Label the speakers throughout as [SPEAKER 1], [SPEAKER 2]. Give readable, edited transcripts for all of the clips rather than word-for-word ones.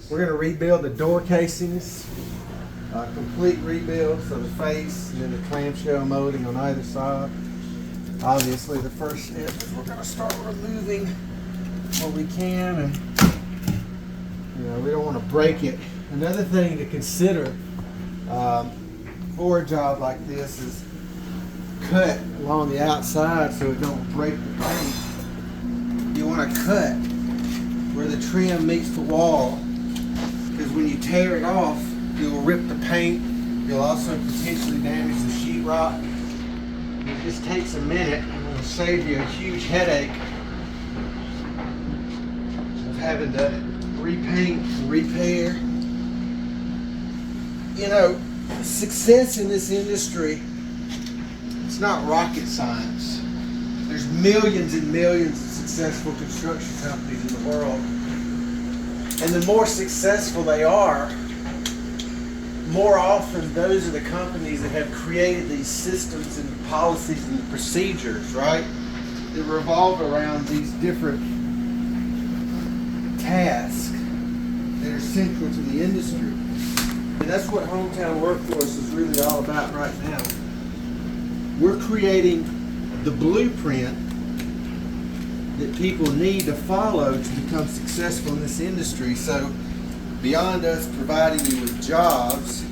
[SPEAKER 1] We're going to rebuild the door casings, complete rebuild, so the face and then the clamshell molding on either side. Obviously, the first step is we're going to start removing what we can, and we don't want to break it. Another thing to consider for a job like this is cut along the outside so it don't break the paint. You want to cut where the trim meets the wall, because when you tear it off, you'll rip the paint. You'll also potentially damage the sheetrock. It just takes a minute and it'll save you a huge headache of having to repaint and repair. Success in this industry, it's not rocket science. There's millions and millions of successful construction companies in the world. And the more successful they are, more often those are the companies that have created these systems and policies and procedures, right? That revolve around these different tasks that are central to the industry. And that's what Hometown Workforce is really all about right now. We're creating the blueprint that people need to follow to become successful in this industry. So beyond us providing you with jobs,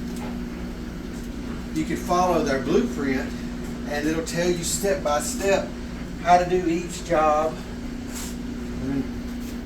[SPEAKER 1] you can follow their blueprint and it'll tell you step by step how to do each job.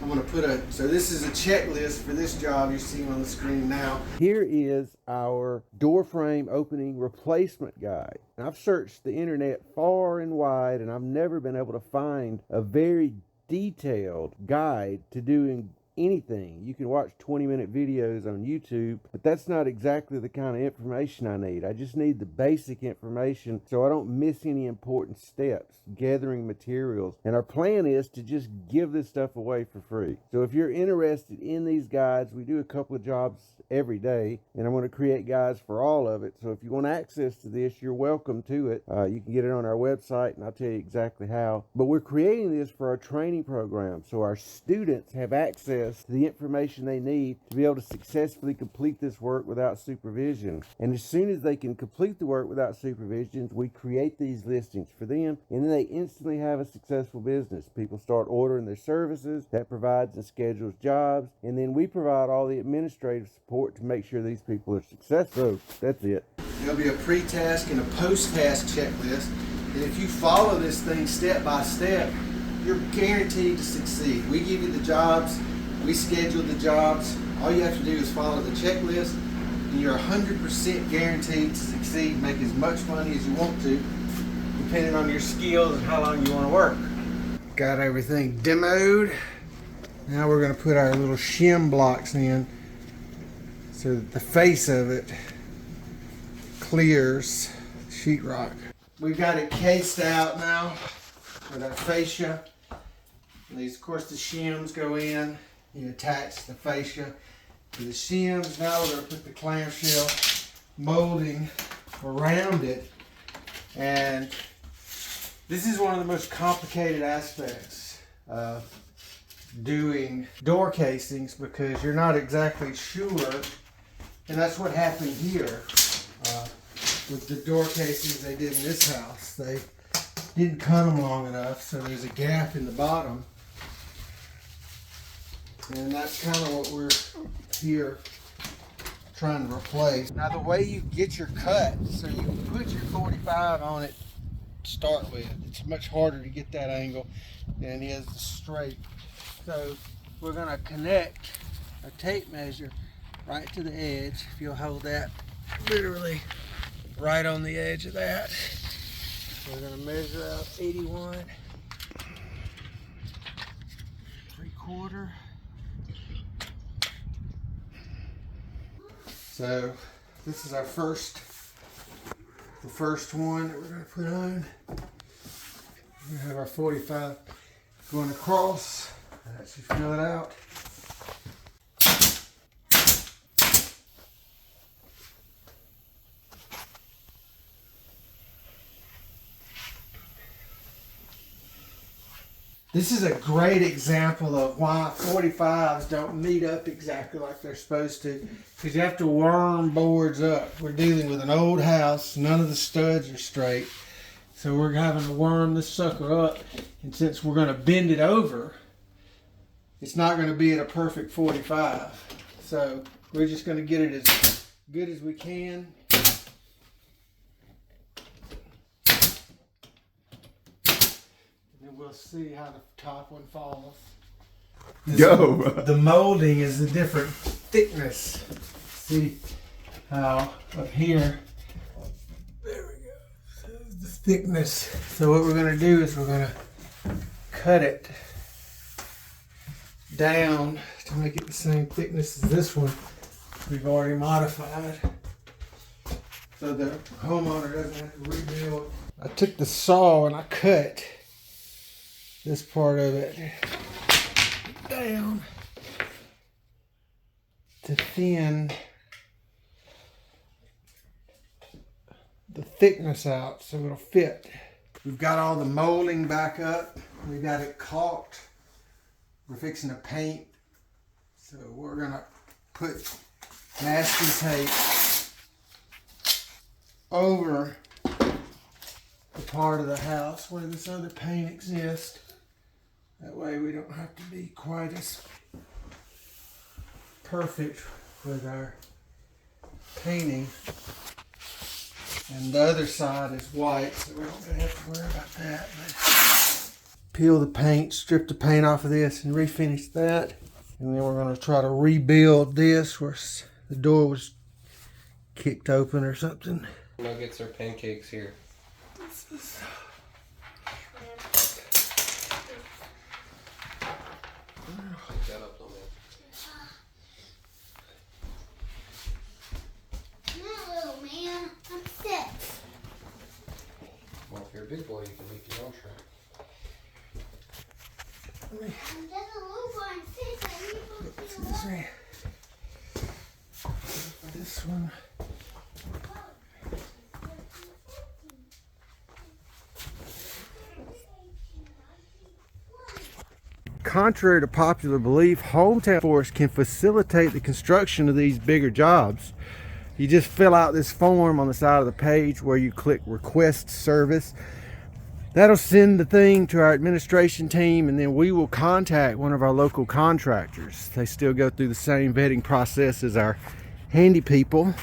[SPEAKER 1] I'm going to put so this is a checklist for this job you're seeing on the screen now. Here is our door frame opening replacement guide. And I've searched the internet far and wide and I've never been able to find a very detailed guide to doing anything. You can watch 20-minute videos on YouTube, but that's not exactly the kind of information I need. I just need the basic information so I don't miss any important steps gathering materials. And our plan is to just give this stuff away for free. So if you're interested in these guides, we do a couple of jobs every day, and I'm going to create guides for all of it. So if you want access to this, you're welcome to it. You can get it on our website, and I'll tell you exactly how. But we're creating this for our training program, so our students have access to the information they need to be able to successfully complete this work without supervision. And as soon as they can complete the work without supervision, we create these listings for them, and then they instantly have a successful business. People start ordering their services, that provides and schedules jobs, and then we provide all the administrative support to make sure these people are successful. So that's it. There'll be a pre-task and a post-task checklist, and if you follow this thing step by step, you're guaranteed to succeed. We give you the jobs, we schedule the jobs. All you have to do is follow the checklist, and you're 100% guaranteed to succeed and make as much money as you want to, depending on your skills and how long you want to work. Got everything demoed. Now we're going to put our little shim blocks in so that the face of it clears sheetrock. We've got it cased out now with our fascia. And these, of course, the shims go in. You attach the fascia to the shims. Now we're going to put the clamshell molding around it. And this is one of the most complicated aspects of doing door casings, because you're not exactly sure. And that's what happened here with the door casings they did in this house. They didn't cut them long enough, so there's a gap in the bottom. And that's kind of what we're here trying to replace. Now the way you get your cut, so you can put your 45 on it to start with. It's much harder to get that angle than it is the straight. So we're going to connect a tape measure right to the edge. If you'll hold that literally right on the edge of that. We're going to measure out 81 3/4. So this is our first one that we're going to put on. We have our 45 going across. That should fill it out. This is a great example of why 45s don't meet up exactly like they're supposed to, because you have to worm boards up. We're dealing with an old house. None of the studs are straight. So we're having to worm this sucker up. And since we're going to bend it over, it's not going to be at a perfect 45. So we're just going to get it as good as we can. We'll see how the top one falls. The molding is a different thickness. See how up here, there we go. So the thickness. So what we're going to do is we're going to cut it down to make it the same thickness as this one we've already modified. So the homeowner doesn't have to rebuild. I took the saw and I cut this part of it down to thin the thickness out so it'll fit. We've got all the molding back up. We got it caulked. We're fixing to paint. So we're gonna put masking tape over the part of the house where this other paint exists. That way we don't have to be quite as perfect with our painting. And the other side is white, so we don't have to worry about that. But peel the paint, strip the paint off of this, and refinish that. And then we're going to try to rebuild this where the door was kicked open or something.
[SPEAKER 2] Nuggets or pancakes here. Well, if you're a big boy, you can make your own track.
[SPEAKER 1] This one. Contrary to popular belief, Hometown Force can facilitate the construction of these bigger jobs. You just fill out this form on the side of the page where you click request service. That'll send the thing to our administration team, and then we will contact one of our local contractors. They still go through the same vetting process as our handy people.